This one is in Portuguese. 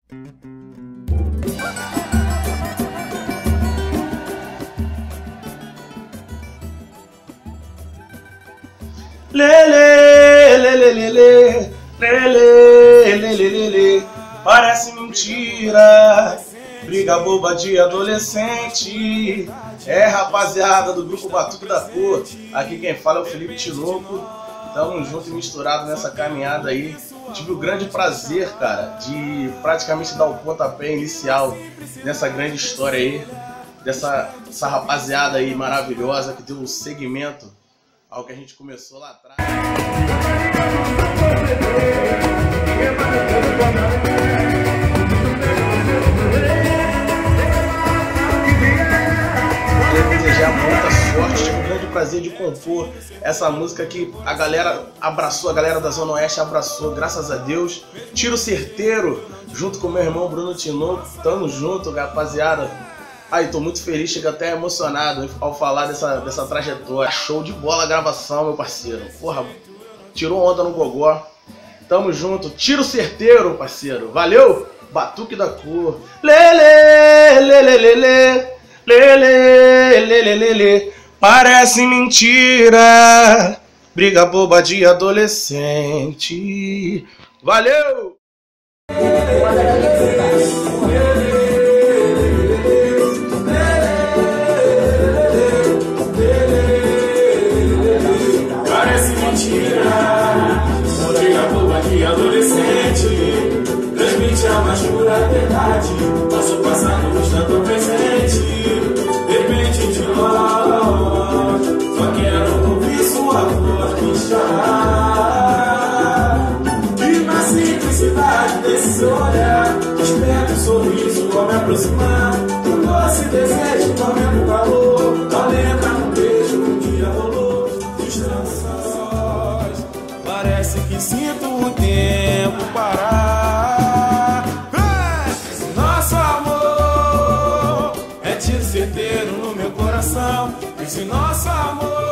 Lele, lele, lele, lele, lele, lele, parece mentira, briga boba de adolescente. É, rapaziada do grupo Batuque da Cor, aqui quem fala é o Felipe Tinoco. Tamo junto e misturado nessa caminhada aí. Tive o grande prazer, cara, de praticamente dar o pontapé inicial nessa grande história aí, dessa rapaziada aí maravilhosa que deu um segmento ao que a gente começou lá atrás. Queria desejar muita sorte, tive o grande prazer de compor essa música que a galera abraçou, a galera da Zona Oeste abraçou, graças a Deus. Tiro certeiro, junto com meu irmão Bruno Tinoco, tamo junto, rapaziada. Ai, tô muito feliz, chego até emocionado ao falar dessa trajetória. Show de bola a gravação, meu parceiro. Porra, tirou onda no gogó. Tamo junto. Tiro certeiro, parceiro. Valeu? Batuque da Cor. Lele, lele, lele, lele, lele, lele. Parece mentira, briga boba de adolescente. Valeu! Transmite a mais pura verdade, nosso passado nos dando presente. Depende de nós, só quero ouvir sua voz que está. E na simplicidade desse olhar, desperta um sorriso ao me aproximar. Um doce desejo, tormenta o calor, alenta um beijo que um dia rolou. Distrações, parece que sinto o tempo parar. Esse nosso amor é tiro certeiro no meu coração. Esse nosso amor